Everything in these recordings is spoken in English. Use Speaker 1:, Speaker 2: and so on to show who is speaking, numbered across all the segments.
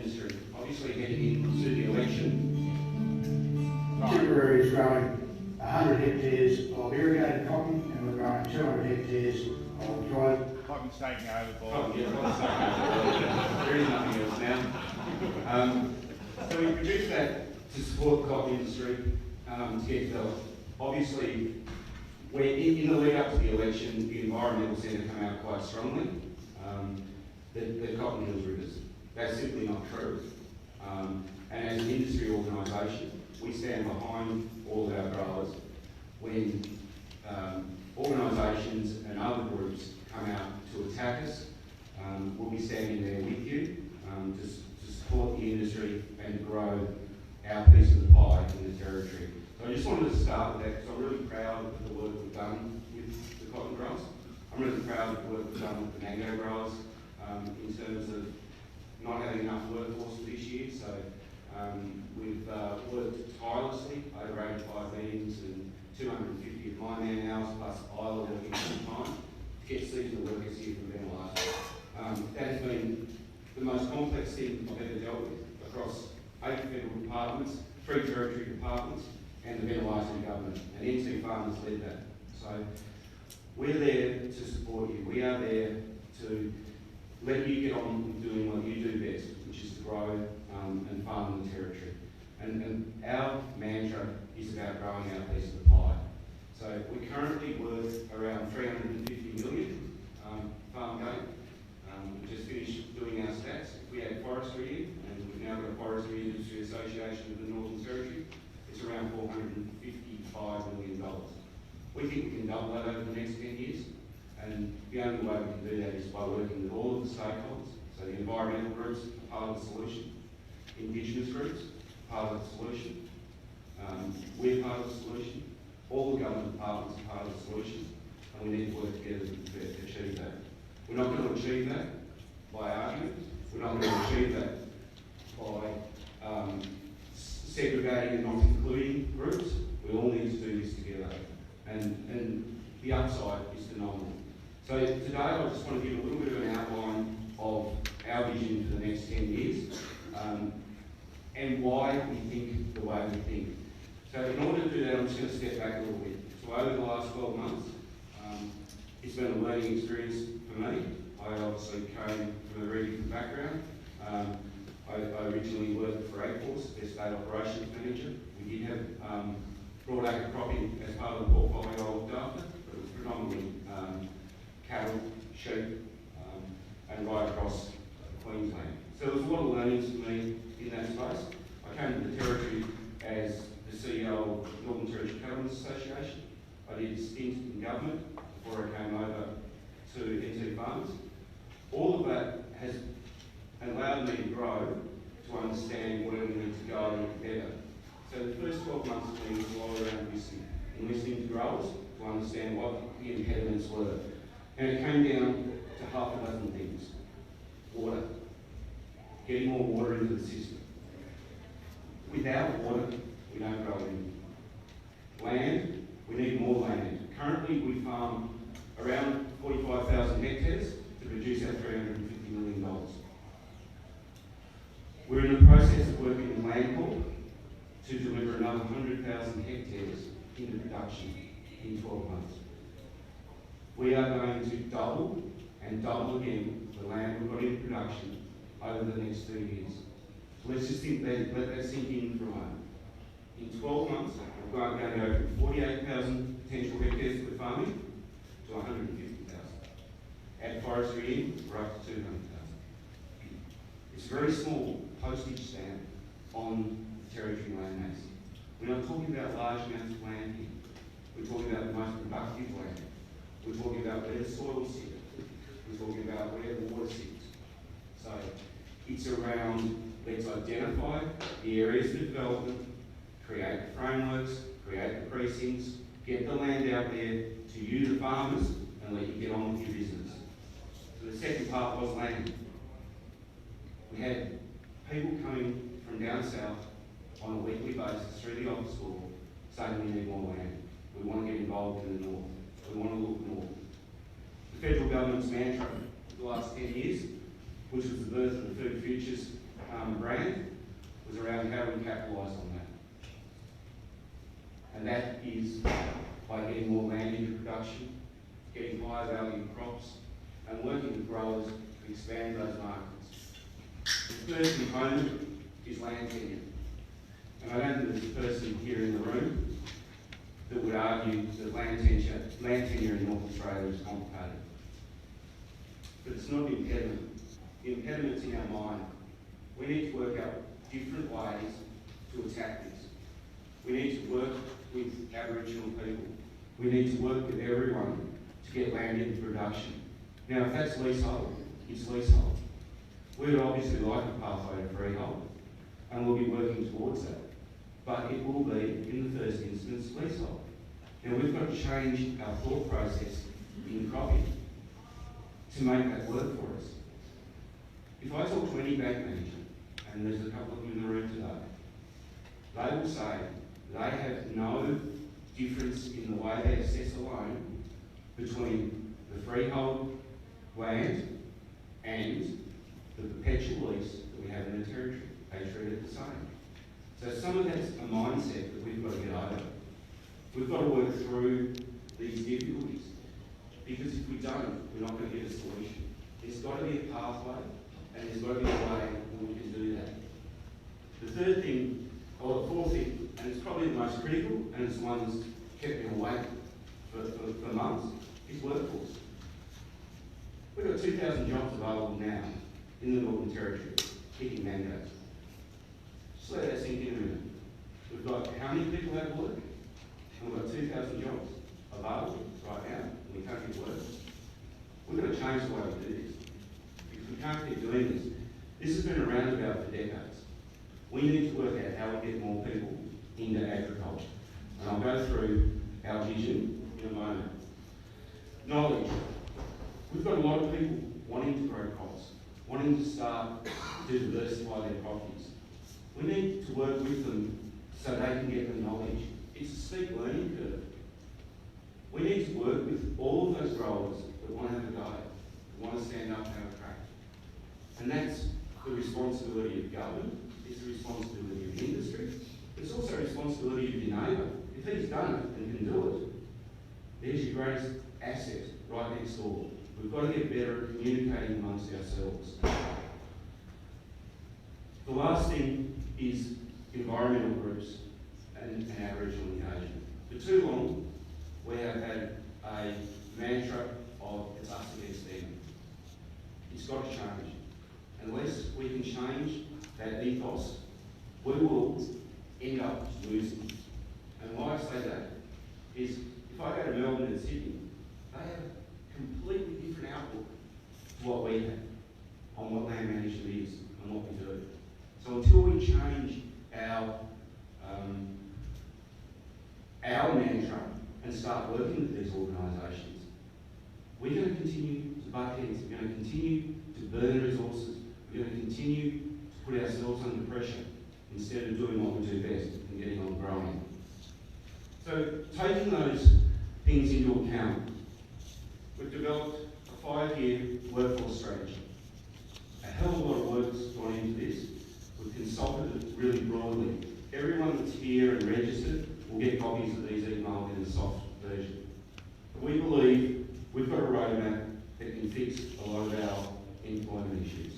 Speaker 1: industry. Obviously heading into the election.
Speaker 2: Tipperary is growing 100 hectares of irrigated cotton, and we're growing 200 hectares of dry.
Speaker 3: Cotton's taking over, Paul.
Speaker 1: Oh, yeah, there is nothing else now. So we produced that to support the cotton industry, to get developed. Obviously, we're in the lead up to the election, the environmental centre come out quite strongly. The cotton hills rivers. That's simply not true. And as an industry organisation, we stand behind all of our growers when organisations and other groups come out to attack us. We'll be standing there with you to support the industry and to grow our piece of the pie in the territory. So I just wanted to start with that because I'm really proud of the work we've done with the cotton growers. I'm really proud of the work we've done with the mango growers in terms of not having enough workforce for this year. So we've worked tirelessly over 85 meetings and 250 of my man hours plus ILA working full time to get seasonal workers here from ventilation. That has been the most complex thing I've ever dealt with across 8 federal departments, 3 territory departments, and the ventilation government. And NT Farmers led that. So we're there to support you. We are there to let you get on with doing what you do best, which is to grow and farm the territory. And our mantra is about growing our piece of the pie. So we currently worth around 350 million farm gain. We just finished doing our stats. If we had Forestry in, and we've now got a Forestry Industry Association of the Northern Territory, it's around $455 million. We think we can double that over the next 10 years. And the only way we can do that is by working with all of the stakeholders. So the environmental groups are part of the solution, Indigenous groups are part of the solution, we're part of the solution, all the government departments are part of the solution, and we need to work together to achieve that. We're not going to achieve that by argument, we're not going to achieve that by segregating and not including groups. We all need to do this together, and the upside is phenomenal. So today I just want to give a little bit of an outline of our vision for the next 10 years and why we think the way we think. So in order to do that, I'm just going to step back a little bit. So over the last 12 months, it's been a learning experience for me. I obviously came from a very different background. I originally worked for ACORS, their state operations manager. We did have broadacre cropping as part of the portfolio I looked after, but it was predominantly cattle, sheep, and right across Queensland. So there was a lot of learnings for me in that space. I came to the territory as the CEO of the Northern Territory Cattlemen's Association. I did a stint in government before I came over to NT Farmers. All of that has allowed me to grow to understand where we need to go and get better. So the first 12 months for me was a lot around listening to growers to understand what the impediments were. And it came down to half a dozen things. Water. Getting more water into the system. Without water, we don't grow anything. Land, we need more land. Currently, we farm around 45,000 hectares to produce our $350 million. We're in the process of working with Landcorp to deliver another 100,000 hectares into production in 12 months. We are going to double and double again the land we've got in production over the next 2 years. So let's just let that sink in for a moment. In 12 months, we're going to go from 48,000 potential hectares that we're farming to 150,000. Add forestry in, we're up to 200,000. It's a very small postage stamp on the territory land mass. We're not talking about large amounts of land here. We're talking about the most productive land. We're talking about where the soil sits. We're talking about where the water sits. So it's around, let's identify the areas of development, create the frameworks, create the precincts, get the land out there to you, the farmers, and let you get on with your business. So the second part was land. We had people coming from down south on a weekly basis through the office door saying we need more land. We want to get involved in the north. We want to look north. The federal government's mantra for the last 10 years, which was the birth of the Food Futures brand was around how we capitalise on that. And that is by getting more land into production, getting higher value crops, and working with growers to expand those markets. The first component is land tenure. And I don't think there's a person here in the room that would argue that land tenure in North Australia is complicated. But it's not an impediment. The impediment's in our mind. We need to work out different ways to attack this. We need to work with Aboriginal people. We need to work with everyone to get land into production. Now, if that's leasehold, it's leasehold. We would obviously like a pathway to freehold, and we'll be working towards that. But it will be, in the first instance, leasehold. Now, we've got to change our thought process in cropping to make that work for us. If I talk to any bank manager, and there's a couple of them in the room today, they will say they have no difference in the way they assess a loan between the freehold land and the perpetual lease that we have in the territory. They treat it the same. So some of that's a mindset that we've got to get over. We've got to work through these difficulties, because if we don't, we're not going to get a solution. There's got to be a pathway, and there's got to be a way that we can do that. The third thing, or the fourth thing, and it's probably the most critical, and it's the one that's kept me awake for months, is workforce. We've got 2,000 jobs available now in the Northern Territory, kicking mandates. Just let that sink in a minute. We've got how many people have work? And we've got 2,000 jobs available right now in the country to work. We've got to change the way we do this, because we can't keep doing this. This has been around about for decades. We need to work out how we get more people into agriculture. And I'll go through our vision in a moment. Knowledge. We've got a lot of people wanting to grow crops, wanting to start to diversify their properties. We need to work with them so they can get the knowledge. It's a steep learning curve. We need to work with all of those growers that want to have a go, that want to stand up and have a crack. And that's the responsibility of government, it's the responsibility of industry, it's also a responsibility of your neighbour. If he's done it and can do it, there's your greatest asset right next door. We've got to get better at communicating amongst ourselves. The last thing is environmental groups and Aboriginal engagement. For too long, we have had a mantra of it's us against them. It's got to change. Unless we can change that ethos, we will end up losing. And why I say that is, if I go to Melbourne and Sydney, they have a completely different outlook to what we have on what land management is and what we do. So until we change our mantra and start working with these organisations, we're going to continue to butt heads, we're going to continue to burn resources, we're going to continue to put ourselves under pressure instead of doing what we do best and getting on growing. So taking those things into account, we've developed a 5-year workforce strategy. A hell of a lot of work's gone into this. We've consulted it really broadly. Everyone that's here and registered will get copies of these emailed in a soft version. But we believe we've got a roadmap that can fix a lot of our employment issues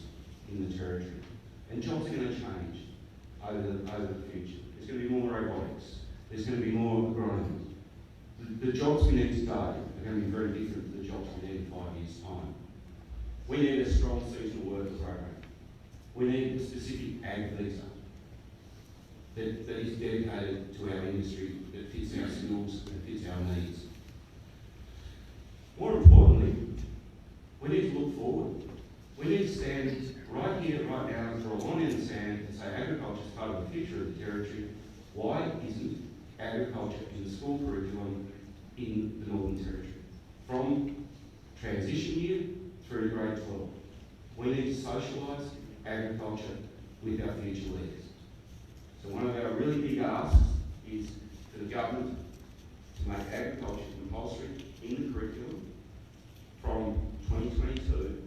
Speaker 1: in the territory. And jobs are going to change over the future. There's going to be more robotics. There's going to be more agronomy. The jobs we need today are going to be very different to the jobs we need in 5 years' time. We need a strong seasonal worker program. We need a specific ag visa that is dedicated to our industry, that fits our skills and fits our needs. More importantly, we need to look forward. We need to stand right here, right now, and throw a line in the sand and say agriculture is part of the future of the territory. Why isn't agriculture in the school curriculum in the Northern Territory? From transition year through to grade 12. We need to socialise agriculture with our future leaders. So one of our really big asks is for the government to make agriculture compulsory in the curriculum from 2022,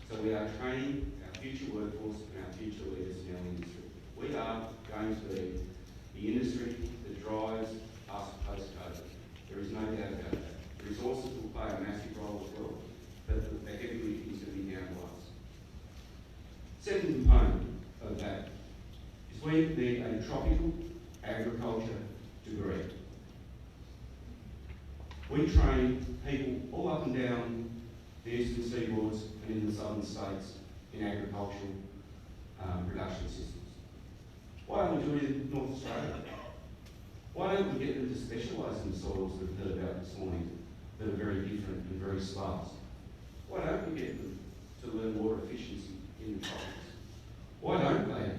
Speaker 1: so we are training our future workforce and our future leaders in Second component of that is we need a tropical agriculture degree. We train people all up and down the eastern seaboards and in the southern states in agricultural production systems. Why don't we do it in North Australia? Why don't we get them to specialise in the soils that we've heard about this morning that are very different and very sparse? Why don't we get them to learn water efficiency in the tropics? Why don't they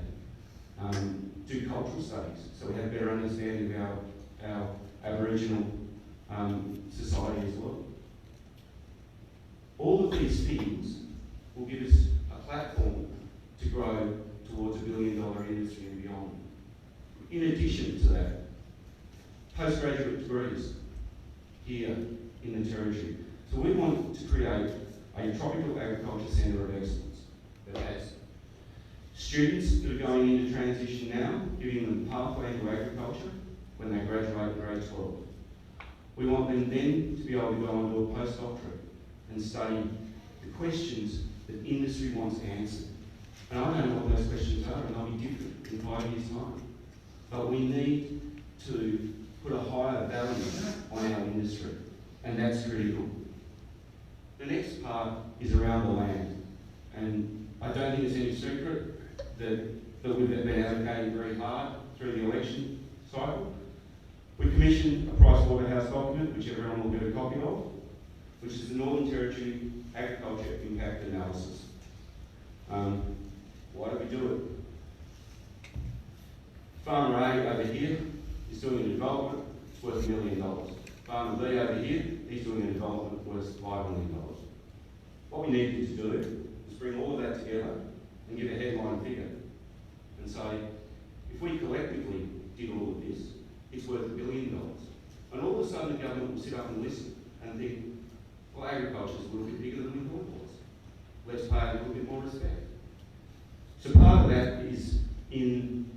Speaker 1: do cultural studies so we have a better understanding of our Aboriginal society as well? All of these things will give us a platform to grow towards $1 billion industry and beyond. In addition to that, postgraduate degrees here in the Territory. So we want to create a tropical agriculture centre of excellence that has students that are going into transition now, giving them pathway into agriculture when they graduate in grade 12. We want them then to be able to go on to a postdoctorate and study the questions that industry wants answered. And I don't know what those questions are, and they'll be different in 5 years' time. But we need to put a higher value on our industry, and that's critical. The next part is around the land, and I don't think it's any secret that we've been advocating very hard through the election cycle. We commissioned a Pricewaterhouse document, which everyone will get a copy of, which is the Northern Territory Agriculture Impact Analysis. Why do we do it? Farmer A over here is doing a development, it's worth $1 million. Farmer B over here, he's doing a development worth $5 million. What we needed to do is bring all of that together and give a headline figure and say, if we collectively did all of this, it's worth $1 billion. And all of a sudden the government will sit up and listen and think, well, agriculture is a little bit bigger than we thought it was. Let's pay a little bit more respect. So part of that is in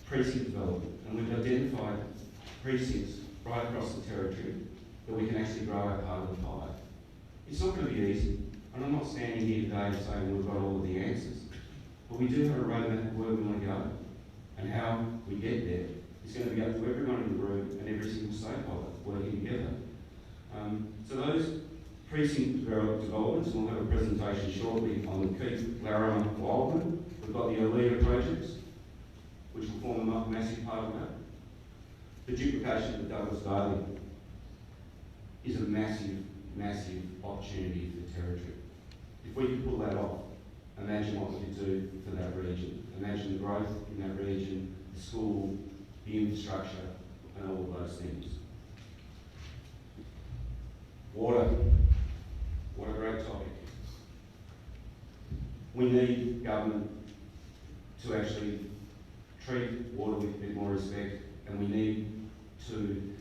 Speaker 1: precinct development, and we've identified precincts right across the Territory that we can actually grow our part of the pie. It's not going to be easy, and I'm not standing here today saying we've got all of the answers, but we do have a roadmap of where we want to go, and how we get there is going to be up to everyone in the room and every single stakeholder working together. So those precinct developments, and we'll have a presentation shortly on the Keith, Larimer, Wildman. We've got the Alea projects, which will form a massive part of that. The duplication of the Douglas Valley is a massive, massive opportunity for the Territory. If we could pull that off, imagine what we could do for that region. Imagine the growth in that region, the school, the infrastructure, and all of those things. Water. What a great topic. We need government to actually treat water with a bit more respect, and we need to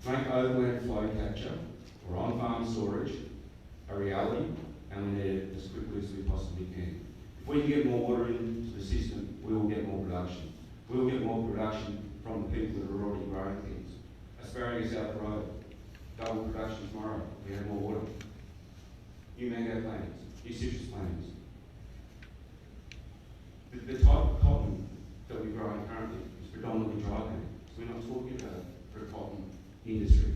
Speaker 1: make overland flow capture or on-farm storage a reality, and we need it as quickly as we possibly can. If we can get more water into the system, we will get more production. We will get more production from the people that are already growing things. Asparagus out the road, double production tomorrow, we have more water. New mango plants, new citrus plants. The type of cotton that we're growing currently is predominantly dry land. So we're not talking about for a cotton industry,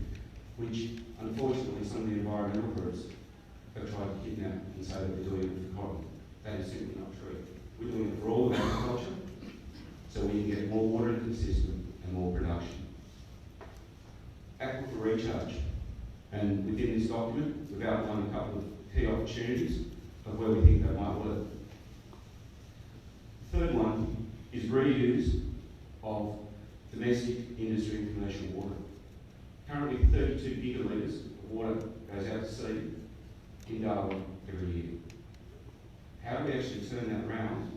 Speaker 1: which unfortunately some of the environmental groups have tried to kidnap and say that we're doing it for cotton. That is simply not true. We're doing it for all of agriculture, so we can get more water into the system and more production. Aquifer recharge. And within this document, we've outlined a couple of key opportunities of where we think that might work. The third one is reuse of domestic industry and commercial water. Currently 32 gigalitres of water goes out to sea in Darwin every year. How do we actually turn that around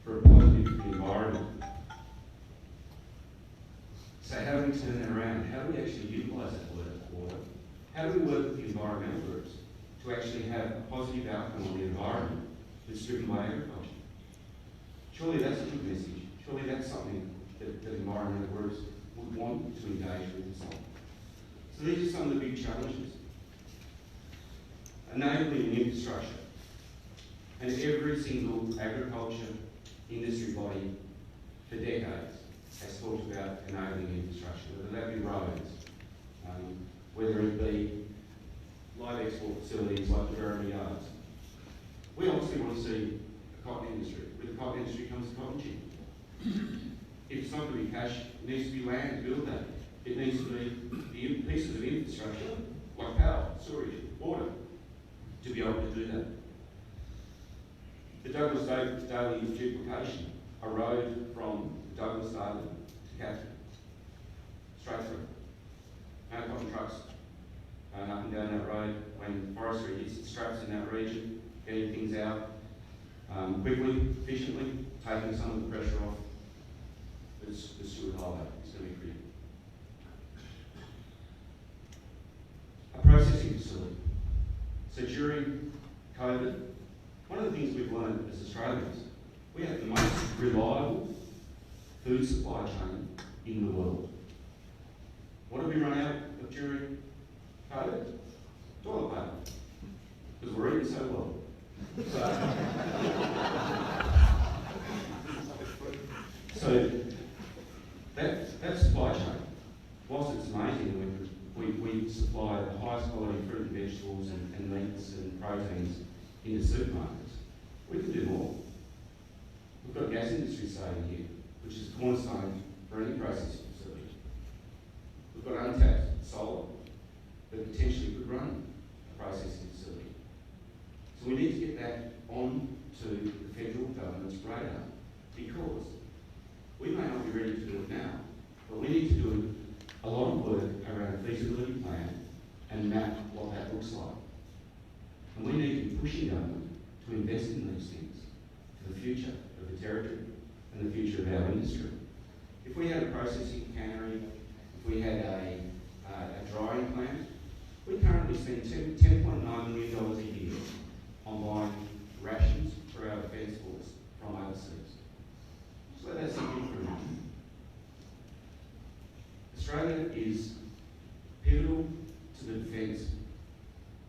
Speaker 1: for a positive for the environment? So how do we turn that around? How do we actually utilise that water? How do we work with the environmental groups to actually have a positive outcome on the environment that's driven by agriculture? Surely that's a good message. Surely that's something that environmental groups would want to engage with and so on. So these are some of the big challenges. Enabling infrastructure. And every single agriculture industry body for decades has talked about enabling infrastructure, whether that be roads, whether it be live export facilities like the Berrimah Yards. We obviously want to see a cotton industry. With the cotton industry comes the cotton gin. If it's not going to be cash, it needs to be land to build that. It needs to be the pieces of infrastructure, like power, storage, water, to be able to do that. The Douglas Daly duplication, a road from Douglas Daly to Katherine, straight through. No cotton trucks going up and down that road when Forestry hits the straps in that region, getting things out quickly, efficiently, taking some of the pressure off the Stewart Highway. It's going to be critical. A processing facility. So during COVID, one of the things we've learned as Australians, we have the most reliable food supply chain in the world. What did we run out of during COVID? Toilet paper. Because we're eating so well. So that supply chain, whilst it's amazing, we supply the highest quality fruit and vegetables and meats and proteins into supermarkets. We can do more. We've got gas industry saving here, which is a cornerstone for any processing facility. We've got untapped solar that potentially could run a processing facility. So we need to get that on to the federal government's radar, because we may not be ready to do it now, but we need to do a lot of work around a feasibility plan and map what that looks like. And we need to be pushing government to invest in these things for the future of the territory and the future of our industry. If we had a processing cannery, if we had a drying plant, we currently spend $10.9 million a year on buying rations for our defence force from overseas. Just let that sink in for a moment. Australia is pivotal to the defence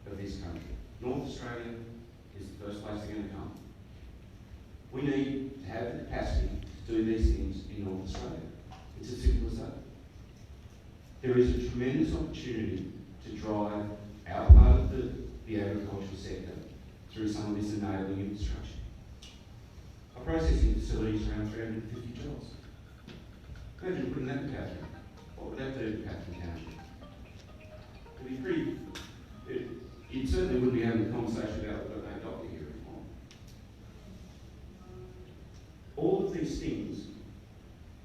Speaker 1: of this country. North Australia is the first place they're going to come. We need to have the capacity to do these things in North Australia. It's as simple as that. There is a tremendous opportunity to drive our part of the agricultural sector through some of this enabling infrastructure. A processing facility is around 350 jobs. Imagine putting that to Katherine. What would that do to Katherine County? It'd be pretty. It certainly wouldn't be having a conversation about we've got no doctor here anymore. All of these things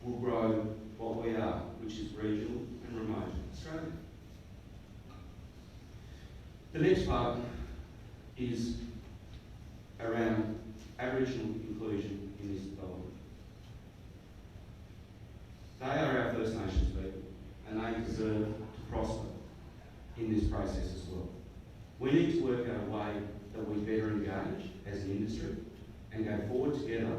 Speaker 1: will grow what we are, which is regional and remote Australia. The next part is around Aboriginal inclusion in this development. They are our First Nations people, and they deserve to prosper in this process as well. We need to work out a way that we better engage as an industry and go forward together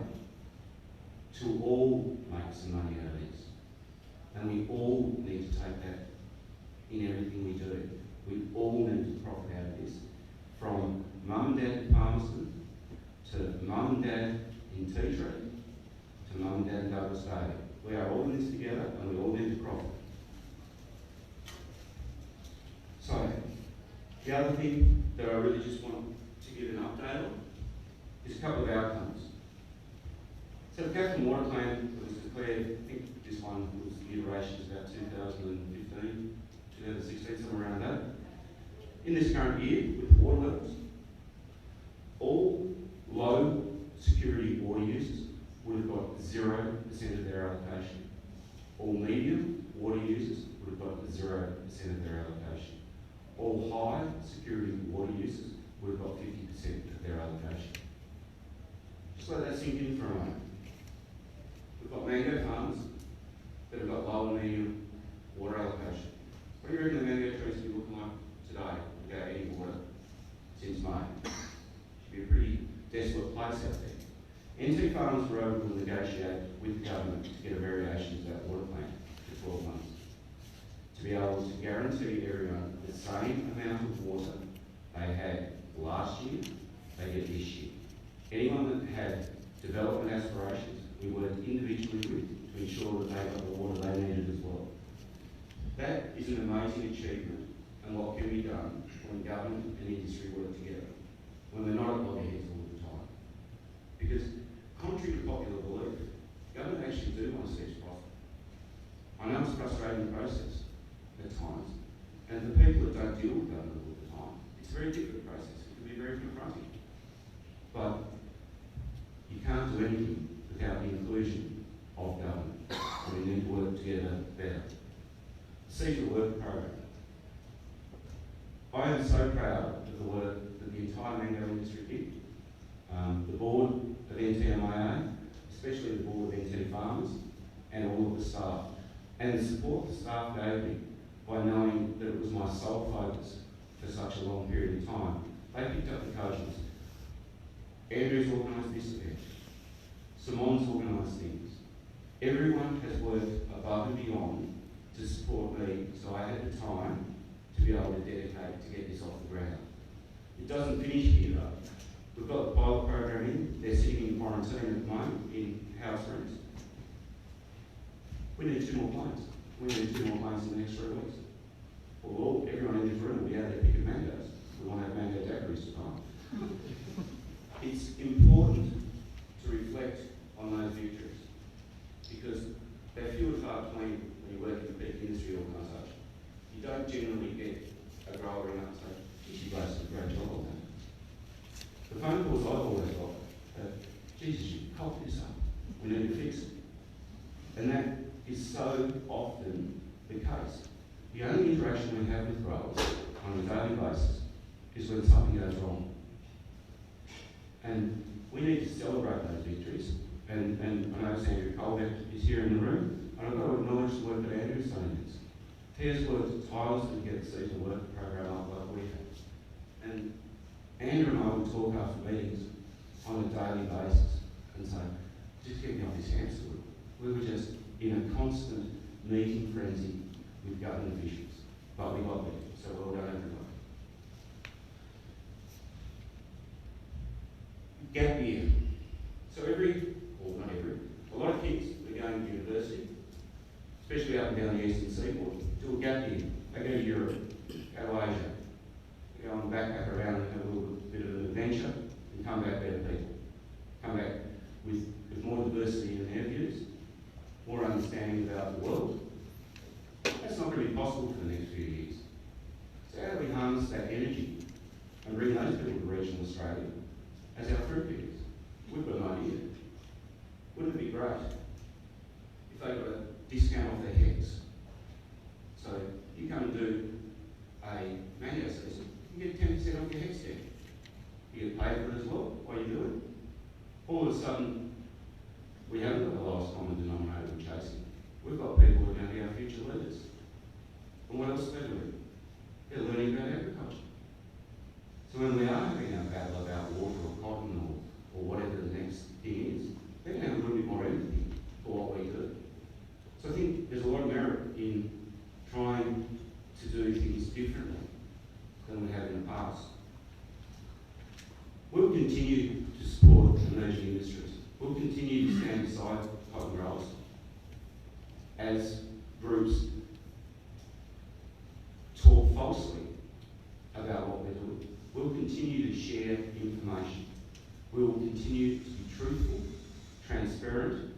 Speaker 1: to all make some money out of this. And we all need to take that in everything we do. We all need to profit out of this. From mum and dad in Palmerston, to mum and dad in Tea Tree, to mum and dad in Douglas Daly. We are all in this together, and we all need to profit. So, the other thing that I really just want to give an update on is a couple of outcomes. So the Katherine Water Plan that was declared, I think this one was the iteration is about 2015, 2016, somewhere around that. In this current year, with the water levels, all low security water users would have got 0% of their allocation. All medium water users would have got 0% of their allocation. All high security water users would have got 50% of their allocation. Just let that sink in for a moment. We've got mango farmers that have got low and medium water allocation. What do you reckon the mango trees will be looking like today without any water since May? Should be a pretty desolate place out there. NT farmers were able to negotiate with the government to get a variation to that water plan for 12 months. To be able to guarantee everyone the same amount of water they had last year, they get this year. Anyone that had development aspirations, we worked individually with to ensure that they got the water they needed as well. That is an amazing achievement and what can be done when government and industry work together, when we're not at loggerheads all the time. Because contrary to popular belief, government actually do want to see us prosper. I know it's a frustrating process at times, and for people that don't deal with government all the time, it's a very difficult process. It can be very confronting. But you can't do anything without the inclusion of government, and we need to work together better. Seasonal work program. I am so proud of the work that the entire mango industry did. The board of NTMIA, especially the board of NT Farmers, and all of the staff, and the support the staff gave me by knowing that it was my sole focus for such a long period of time. They picked up the coachings. Andrew's organised this event. Simon's organised things. Everyone has worked above and beyond to support me, so I had the time to be able to dedicate to get this off the ground. It doesn't finish here though. We've got the pilot program in. They're sitting in quarantine at the moment in house rooms. We need 2 more planes. We need 2 more planes in the next 3 weeks. Well, everyone in this room will be out there picking mangoes. We want to have mango daiquiris tonight. It's important to reflect on those victories because they're few and far between when you work in a big industry organisation. You don't generally get a grower ring up and say, geez, you guys did a great job on that. The phone calls I've always got, Jesus, you cocked this up. We need to fix it. And that is so often the case. The only interaction we have with growers on a daily basis is when something goes wrong. And we need to celebrate those victories. And I know Andrew Colbeck is here in the room, and I've got to acknowledge the work that Andrew's done in this. He has worked tirelessly to get the seasonal work program up like we have. And Andrew and I will talk after meetings on a daily basis and say, just get me off this hamster wheel. We were just in a constant meeting frenzy with government officials. But we got there, so well done everybody. Gap year. So a lot of kids are going to university, especially up and down the eastern seaboard, do a gap year. They go to Europe, go to Asia, they go on the backpack around and have a little bit of an adventure and come back better people. Come back with more diversity in their views, more understanding about the world. That's not going to be possible for the next few years. So how do we harness that energy and bring those people to regional Australia as our fruit pickers? We've got an idea. Wouldn't it be great if they got a discount off their heads? So you come and do a mango season, you get 10% off your head stand. You get paid for it as well while you do it. All of a sudden, we haven't got the lowest common denominator we're chasing. We've got people who are going to be our future leaders. And what else are they doing? They're learning about agriculture. So when we are having our battle about water or cotton or whatever the next thing is, they're going to have a little bit more empathy for what we do. So I think there's a lot of merit in trying to do things differently than we have in the past. We'll continue to support emerging industries. We'll continue to stand beside cotton growers as groups talk falsely about what we're doing. We'll continue to share information. We will continue to be truthful, transparent,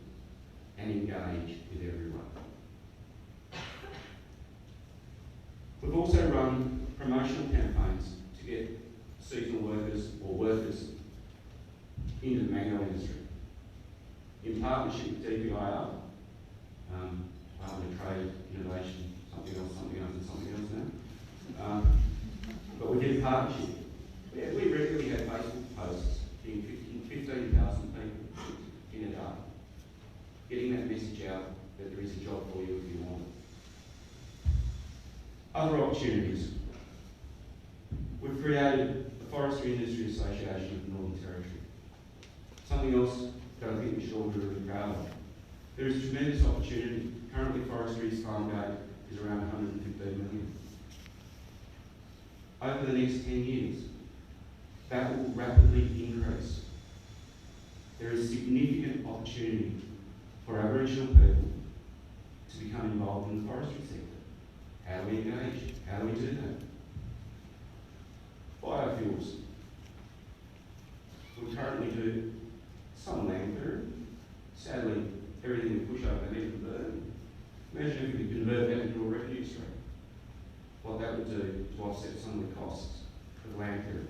Speaker 1: and engage with everyone. We've also run promotional campaigns to get seasonal workers or workers into the mango industry. In partnership with DPIR, Department of Trade, Innovation, something else now. But we did partnership. We regularly had Facebook posts getting 15,000 people in a day, getting that message out that there is a job for you if you want it. Other opportunities. We've created the Forestry Industry Association of the Northern Territory. Something else that I think we should all be really proud of. There is tremendous opportunity. Currently, forestry's farm gate is around 115 million. Over the next 10 years, that will rapidly increase there is significant opportunity for Aboriginal people to become involved in the forestry sector. How do we engage? How do we do that? Biofuels. We currently do some land clearing. Sadly, everything we push over the need to burn. Imagine if we could convert that into a revenue stream. What that would do to offset some of the costs of land clearing.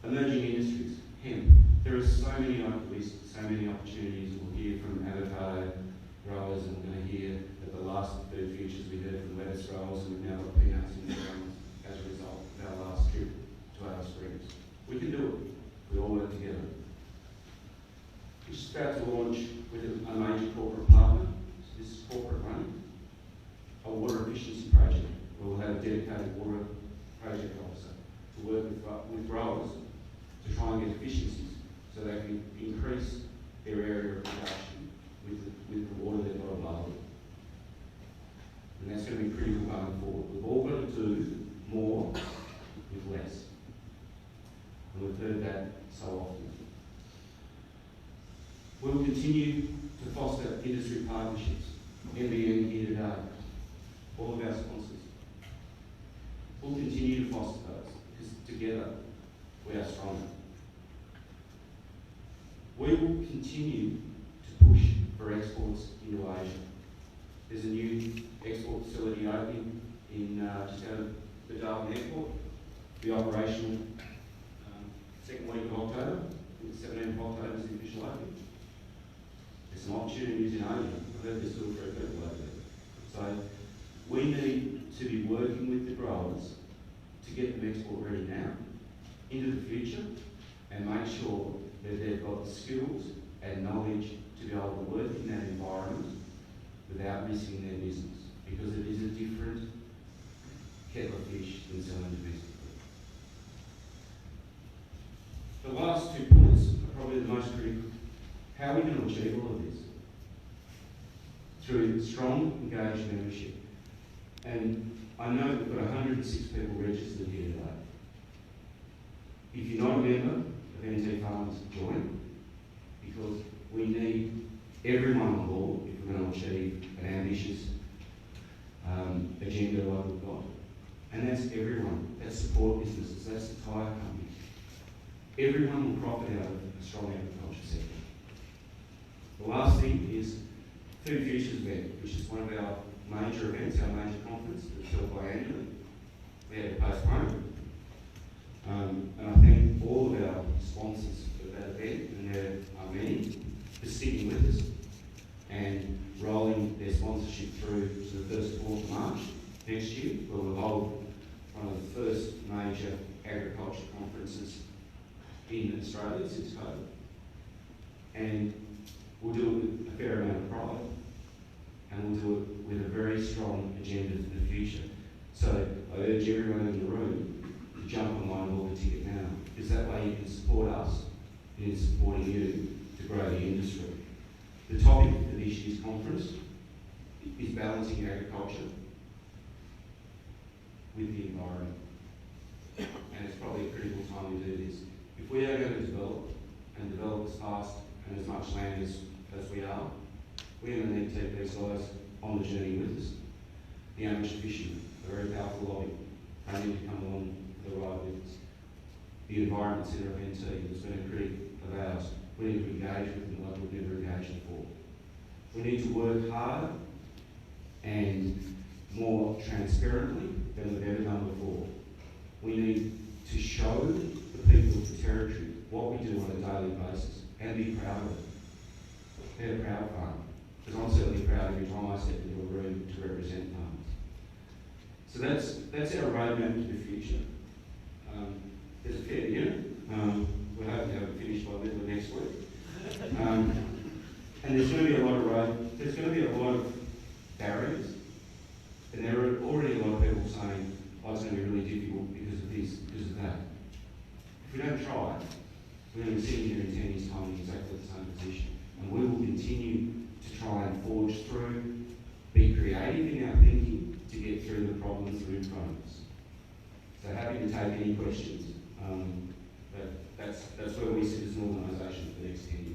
Speaker 1: Emerging industries, hemp. There are so many opportunities. We'll hear from avocado growers, and we're going to hear at the last food futures we heard from lettuce growers, and we've now got peanuts in the ground as a result of our last trip to Alice Springs. We can do it. We all work together. We're just about to launch with a major corporate partner. So this is corporate run. A water efficiency project. We'll have a dedicated water project officer to work with growers to try and get efficiencies so they can increase their area of production with the water they've got available. And that's going to be critical going forward. We've all got to do more with less. And we've heard that so often. We'll continue to foster industry partnerships. NBN here today. All of our sponsors. We'll continue to foster those because together we are stronger. We will continue to push for exports into Asia. There's a new export facility opening in just out of the Darwin Airport. The operational second week of October. The 17th of October is the official opening. There's some opportunities in Asia. I've heard there's 2 or 3 people over there. So we need to be working with the growers to get them export ready now, into the future, and make sure that they've got the skills and knowledge to be able to work in that environment without risking their business, because it is a different kettle of fish than selling domestically. The last 2 points are probably the most critical. How are we going to achieve all of this? Through strong, engaged membership. And I know we've got 106 people registered here today. If you're not a member of NT Farmers, join, because we need everyone on board if we're going to achieve an ambitious agenda like we've got. And that's everyone. That's support businesses, that's the tyre companies. Everyone will profit out of a strong agriculture sector. The last thing is Food Futures event, which is one of our major events, our major conference that's held biannually. We had to postpone it. And I thank all of our sponsors of that event, and there are many, for sticking with us and rolling their sponsorship through to the 1st to 4th of March next year, where we'll hold one of the first major agriculture conferences in Australia since COVID. And we'll do it with a fair amount of pride, and we'll do it with a very strong agenda for the future. So I urge everyone in the room to jump online and book a ticket now, because that way you can support us in supporting you to grow the industry. The topic for this year's conference is balancing agriculture with the environment. And it's probably a critical time to do this. If we are going to develop as fast and as much land as we are, we're going to need to take these guys on the journey with us. The amateur fishermen, a very powerful lobby, they need to come along for the ride with us. The Environment Centre of NT has been a critic of ours. We need to engage with them like we've never engaged before. We need to work harder and more transparently than we've ever done before. We need to show the people of the territory what we do on a daily basis and be proud of it. They're a proud farmer. Because I'm certainly proud every time I step into a room to represent farmers. So that's our roadmap to the future. There's a fair unit. We're hoping to have it finished by the middle of next week. And there's going to be a lot of barriers. And there are already a lot of people saying, oh, it's going to be really difficult because of this, because of that. If we don't try, we're going to be sitting here in 10 years' time in exactly the same position. And we will continue to try and forge through, be creative in our thinking to get through the problems that are in front of us. So happy to take any questions. But that's where we citizen organisation for the next 10